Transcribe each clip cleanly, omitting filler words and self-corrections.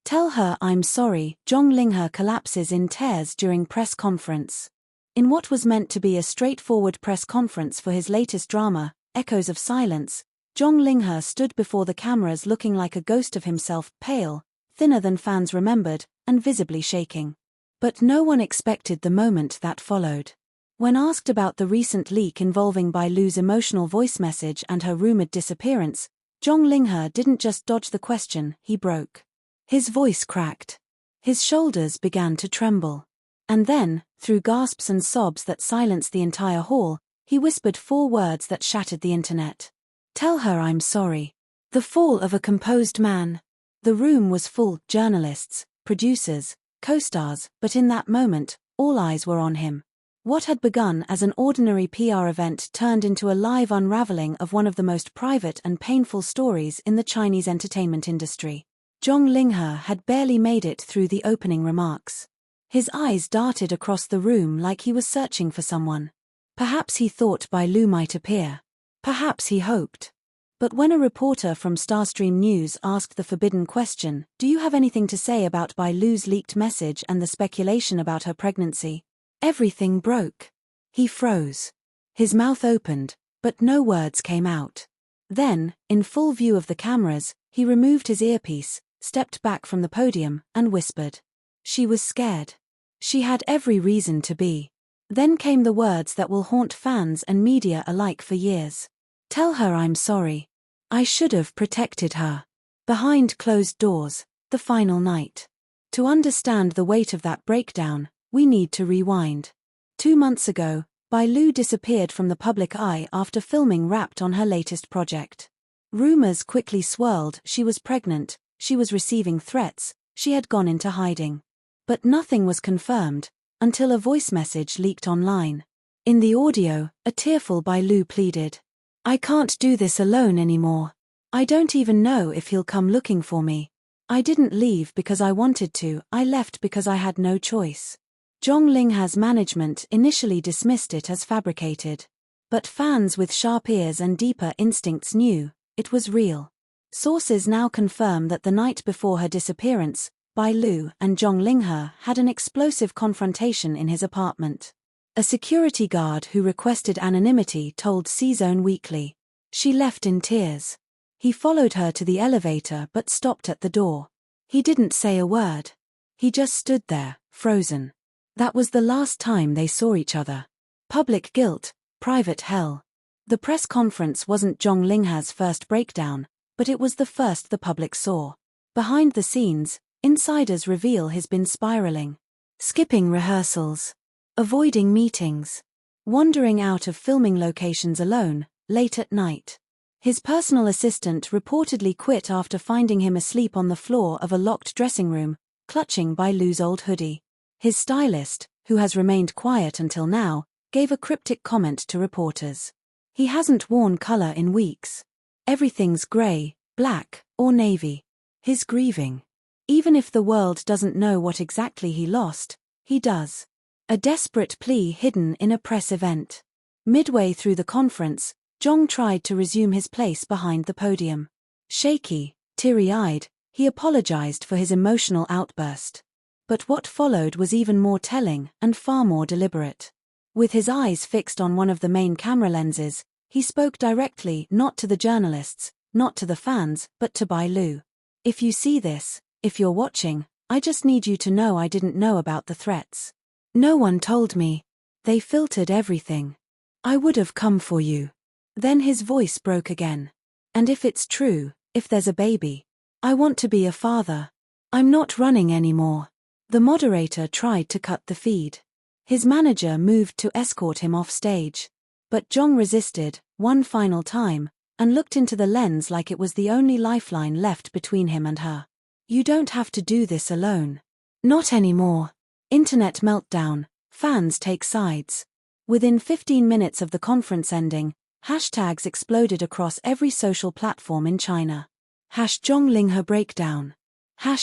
Tell her I'm sorry. Zhang Linghe collapses in tears during press conference. In what was meant to be a straightforward press conference for his latest drama, Echoes of Silence, Zhang Linghe stood before the cameras looking like a ghost of himself, pale, thinner than fans remembered, and visibly shaking. But no one expected the moment that followed. When asked about the recent leak involving Bai Lu's emotional voice message and her rumored disappearance, Zhang Linghe didn't just dodge the question, he broke. His voice cracked. His shoulders began to tremble. And then, through gasps and sobs that silenced the entire hall, he whispered 4 words that shattered the internet. Tell her I'm sorry. The fall of a composed man. The room was full, journalists, producers, co-stars, but in that moment, all eyes were on him. What had begun as an ordinary PR event turned into a live unraveling of one of the most private and painful stories in the Chinese entertainment industry. Zhang Linghe had barely made it through the opening remarks. His eyes darted across the room like he was searching for someone. Perhaps he thought Bai Lu might appear. Perhaps he hoped. But when a reporter from Starstream News asked the forbidden question, "Do you have anything to say about Bai Lu's leaked message and the speculation about her pregnancy?" everything broke. He froze. His mouth opened, but no words came out. Then, in full view of the cameras, he removed his earpiece, stepped back from the podium, and whispered. She was scared. She had every reason to be. Then came the words that will haunt fans and media alike for years. Tell her I'm sorry. I should have protected her. Behind closed doors, the final night. To understand the weight of that breakdown, we need to rewind. 2 months ago, Bai Lu disappeared from the public eye after filming Wrapped on her latest project. Rumors quickly swirled: she was pregnant, she was receiving threats, she had gone into hiding. But nothing was confirmed, until a voice message leaked online. In the audio, a tearful Bai Lu pleaded. I can't do this alone anymore. I don't even know if he'll come looking for me. I didn't leave because I wanted to, I left because I had no choice. Zhang Linghe's management initially dismissed it as fabricated. But fans with sharp ears and deeper instincts knew it was real. Sources now confirm that the night before her disappearance, Bai Lu and Zhang Linghe had an explosive confrontation in his apartment. A security guard who requested anonymity told C-Zone Weekly. She left in tears. He followed her to the elevator but stopped at the door. He didn't say a word. He just stood there, frozen. That was the last time they saw each other. Public guilt, private hell. The press conference wasn't Zhang Linghe's first breakdown, but it was the first the public saw. Behind the scenes, insiders reveal he's been spiraling. Skipping rehearsals. Avoiding meetings. Wandering out of filming locations alone, late at night. His personal assistant reportedly quit after finding him asleep on the floor of a locked dressing room, clutching Bai Lu's old hoodie. His stylist, who has remained quiet until now, gave a cryptic comment to reporters. He hasn't worn color in weeks. Everything's gray, black, or navy. He's grieving. Even if the world doesn't know what exactly he lost, he does. A desperate plea hidden in a press event. Midway through the conference, Zhang tried to resume his place behind the podium. Shaky, teary-eyed, he apologized for his emotional outburst. But what followed was even more telling and far more deliberate. With his eyes fixed on one of the main camera lenses, he spoke directly, not to the journalists, not to the fans, but to Bai Lu. If you see this, if you're watching, I just need you to know I didn't know about the threats. No one told me. They filtered everything. I would have come for you. Then his voice broke again. And if it's true, if there's a baby, I want to be a father. I'm not running anymore. The moderator tried to cut the feed. His manager moved to escort him off stage. But Zhang resisted, one final time, and looked into the lens like it was the only lifeline left between him and her. You don't have to do this alone. Not anymore. Internet meltdown. Fans take sides. Within 15 minutes of the conference ending, hashtags exploded across every social platform in China. #Zhang Linghe breakdown.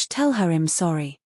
#tell her I'm sorry.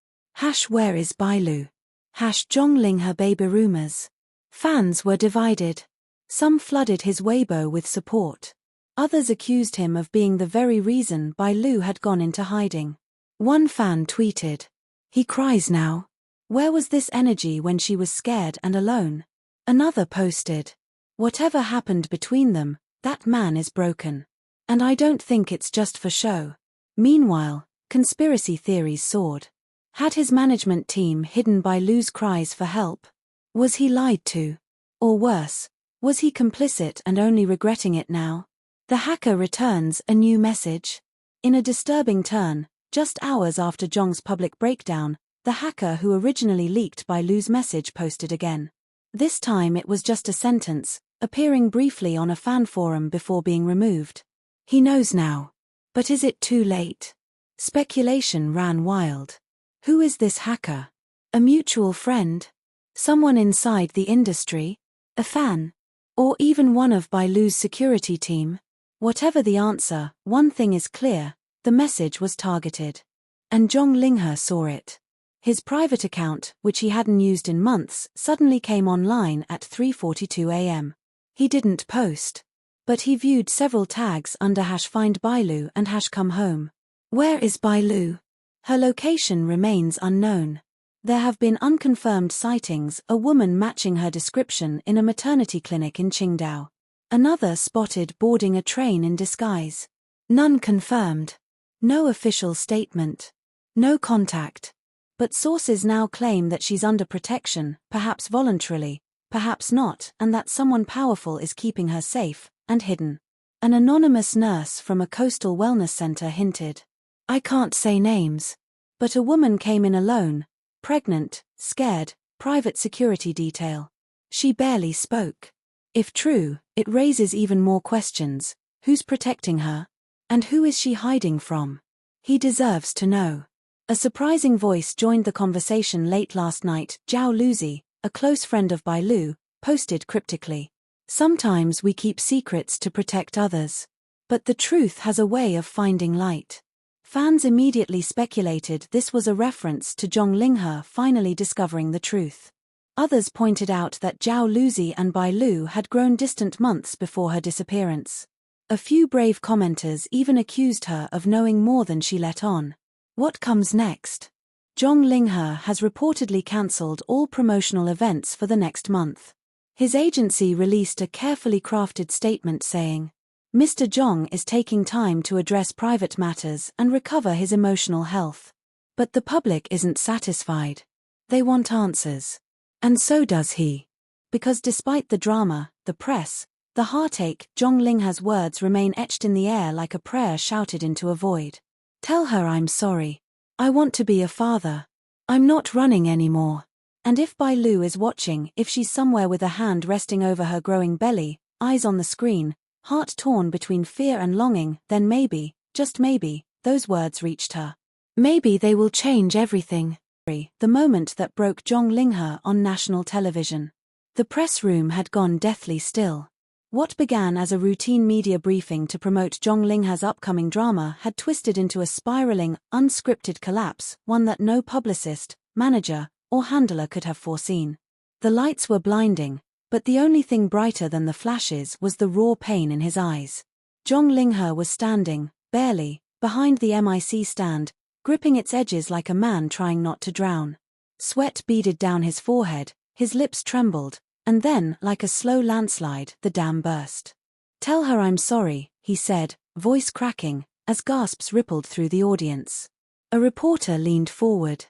#where is Bai Lu. #Zhang Linghe baby rumors. Fans were divided. Some flooded his Weibo with support. Others accused him of being the very reason Bai Lu had gone into hiding. One fan tweeted. He cries now. Where was this energy when she was scared and alone? Another posted. Whatever happened between them, that man is broken. And I don't think it's just for show. Meanwhile, conspiracy theories soared. Had his management team hidden Bailu's cries for help? Was he lied to? Or worse, was he complicit and only regretting it now? The hacker returns a new message. In a disturbing turn, just hours after Zhang's public breakdown, the hacker who originally leaked Bailu's message posted again. This time it was just a sentence, appearing briefly on a fan forum before being removed. He knows now. But is it too late? Speculation ran wild. Who is this hacker? A mutual friend? Someone inside the industry? A fan? Or even one of Bailu's security team? Whatever the answer, one thing is clear, the message was targeted. And Zhang Linghe saw it. His private account, which he hadn't used in months, suddenly came online at 3:42 a.m. He didn't post. But he viewed several tags under #FindBailu and #ComeHome. Where is Bailu? Her location remains unknown. There have been unconfirmed sightings, a woman matching her description in a maternity clinic in Qingdao. Another spotted boarding a train in disguise. None confirmed. No official statement. No contact. But sources now claim that she's under protection, perhaps voluntarily, perhaps not, and that someone powerful is keeping her safe and hidden. An anonymous nurse from a coastal wellness center hinted. I can't say names. But a woman came in alone, pregnant, scared, private security detail. She barely spoke. If true, it raises even more questions. Who's protecting her? And who is she hiding from? He deserves to know. A surprising voice joined the conversation late last night. Zhao Luzi, a close friend of Bailu, posted cryptically. Sometimes we keep secrets to protect others. But the truth has a way of finding light. Fans immediately speculated this was a reference to Zhang Linghe finally discovering the truth. Others pointed out that Zhao Luzi and Bailu had grown distant months before her disappearance. A few brave commenters even accused her of knowing more than she let on. What comes next? Zhang Linghe has reportedly cancelled all promotional events for the next month. His agency released a carefully crafted statement saying, Mr. Zhang is taking time to address private matters and recover his emotional health. But the public isn't satisfied. They want answers. And so does he. Because despite the drama, the press, the heartache, Zhang Linghe's words remain etched in the air like a prayer shouted into a void. Tell her I'm sorry. I want to be a father. I'm not running anymore. And if Bailu is watching, if she's somewhere with a hand resting over her growing belly, eyes on the screen, heart torn between fear and longing, then maybe, just maybe, those words reached her. Maybe they will change everything. The moment that broke Zhang Linghe on national television. The press room had gone deathly still. What began as a routine media briefing to promote Zhang Linghe's upcoming drama had twisted into a spiraling, unscripted collapse, one that no publicist, manager, or handler could have foreseen. The lights were blinding, but the only thing brighter than the flashes was the raw pain in his eyes. Zhang Linghe was standing, barely, behind the MIC stand, gripping its edges like a man trying not to drown. Sweat beaded down his forehead, his lips trembled, and then, like a slow landslide, the dam burst. Tell her I'm sorry, he said, voice cracking, as gasps rippled through the audience. A reporter leaned forward.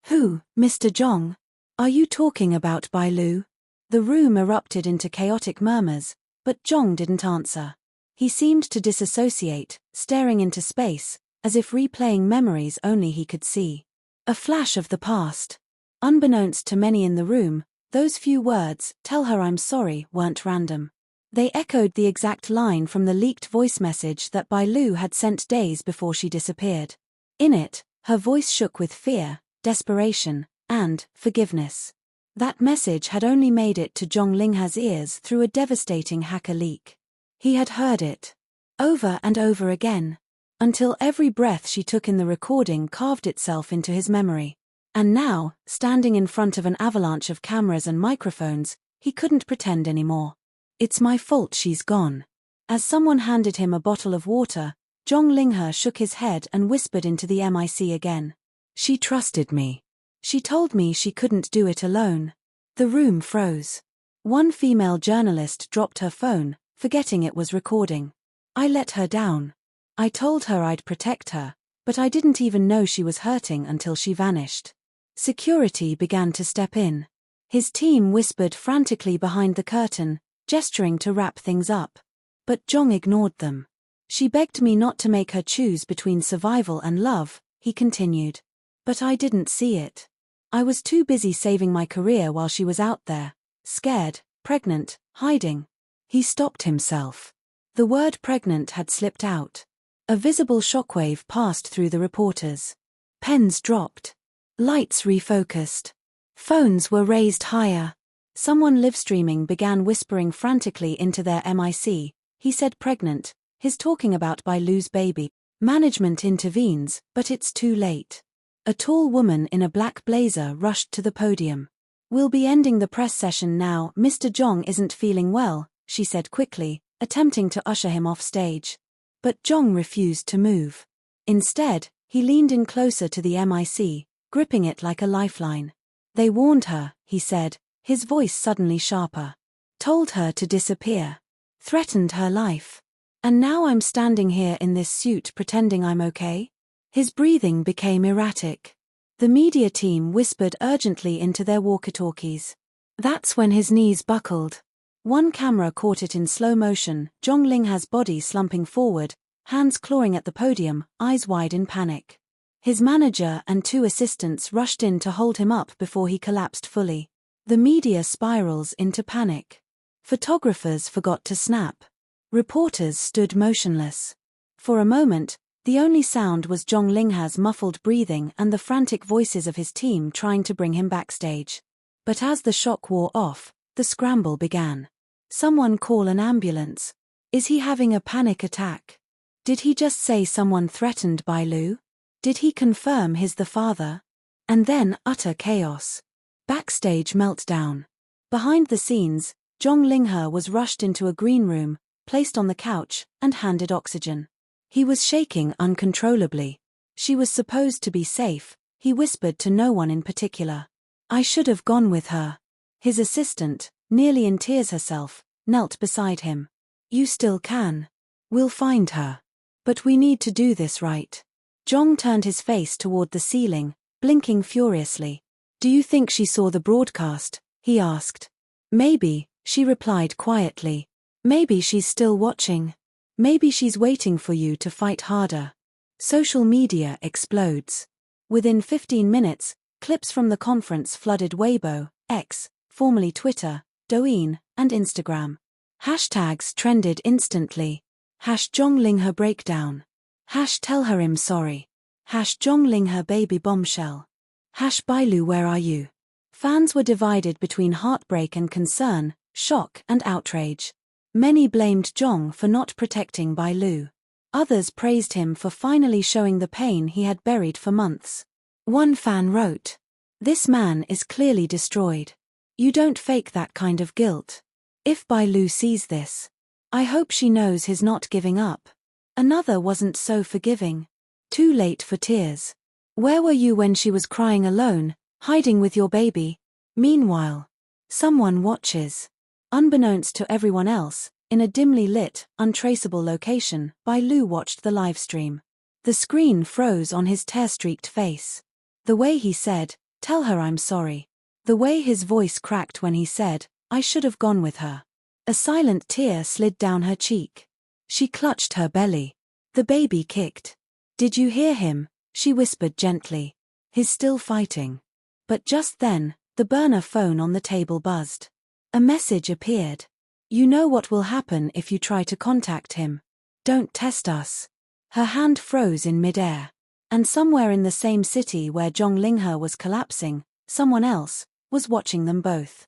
Who, Mr. Zhang? Are you talking about Bailu? The room erupted into chaotic murmurs, but Zhang didn't answer. He seemed to disassociate, staring into space, as if replaying memories only he could see. A flash of the past. Unbeknownst to many in the room, those few words, tell her I'm sorry, weren't random. They echoed the exact line from the leaked voice message that Bailu had sent days before she disappeared. In it, her voice shook with fear, desperation, and forgiveness. That message had only made it to Zhang Linghe's ears through a devastating hacker leak. He had heard it. Over and over again. Until every breath she took in the recording carved itself into his memory. And now, standing in front of an avalanche of cameras and microphones, he couldn't pretend anymore. It's my fault she's gone. As someone handed him a bottle of water, Zhang Linghe shook his head and whispered into the mic again. She trusted me. She told me she couldn't do it alone. The room froze. One female journalist dropped her phone, forgetting it was recording. I let her down. I told her I'd protect her, but I didn't even know she was hurting until she vanished. Security began to step in. His team whispered frantically behind the curtain, gesturing to wrap things up. But Zhang ignored them. She begged me not to make her choose between survival and love, he continued. But I didn't see it. I was too busy saving my career while she was out there, scared, pregnant, hiding. He stopped himself. The word pregnant had slipped out. A visible shockwave passed through the reporters. Pens dropped. Lights refocused. Phones were raised higher. Someone live-streaming began whispering frantically into their mic. He said pregnant. He's talking about Bailu's baby. Management intervenes, but it's too late. A tall woman in a black blazer rushed to the podium. We'll be ending the press session now. Mr. Zhang isn't feeling well, she said quickly, attempting to usher him off stage. But Zhang refused to move. Instead, he leaned in closer to the mic, gripping it like a lifeline. They warned her, he said, his voice suddenly sharper. Told her to disappear. Threatened her life. And now I'm standing here in this suit pretending I'm okay? His breathing became erratic. The media team whispered urgently into their walkie-talkies. That's when his knees buckled. One camera caught it in slow motion, Zhang Linghe's body slumping forward, hands clawing at the podium, eyes wide in panic. His manager and 2 assistants rushed in to hold him up before he collapsed fully. The media spirals into panic. Photographers forgot to snap. Reporters stood motionless. For a moment, the only sound was Zhang Linghe's muffled breathing and the frantic voices of his team trying to bring him backstage. But as the shock wore off, the scramble began. Someone call an ambulance. Is he having a panic attack? Did he just say someone threatened Bailu? Did he confirm he's the father? And then utter chaos. Backstage meltdown. Behind the scenes, Zhang Linghe was rushed into a green room, placed on the couch, and handed oxygen. He was shaking uncontrollably. She was supposed to be safe, he whispered to no one in particular. I should have gone with her. His assistant, nearly in tears herself, knelt beside him. You still can. We'll find her. But we need to do this right. Zhang turned his face toward the ceiling, blinking furiously. Do you think she saw the broadcast? He asked. Maybe, she replied quietly. Maybe she's still watching. Maybe she's waiting for you to fight harder. Social media explodes. Within 15 minutes, clips from the conference flooded Weibo, X, formerly Twitter, Douyin, and Instagram. Hashtags trended instantly. #Zhang Linghe breakdown. #tell her I'm sorry. #Zhang Linghe baby bombshell. #Bailu where are you? Fans were divided between heartbreak and concern, shock and outrage. Many blamed Zhang for not protecting Bailu. Others praised him for finally showing the pain he had buried for months. One fan wrote, "This man is clearly destroyed. You don't fake that kind of guilt. If Bailu sees this, I hope she knows he's not giving up." Another wasn't so forgiving. "Too late for tears. Where were you when she was crying alone, hiding with your baby?" Meanwhile, someone watches. Unbeknownst to everyone else, in a dimly lit, untraceable location, Bailu watched the livestream. The screen froze on his tear-streaked face. The way he said, "Tell her I'm sorry." The way his voice cracked when he said, "I should have gone with her." A silent tear slid down her cheek. She clutched her belly. The baby kicked. "Did you hear him?" she whispered gently. "He's still fighting." But just then, the burner phone on the table buzzed. A message appeared. "You know what will happen if you try to contact him. Don't test us." Her hand froze in midair. And somewhere in the same city where Zhang Linghe was collapsing, someone else was watching them both.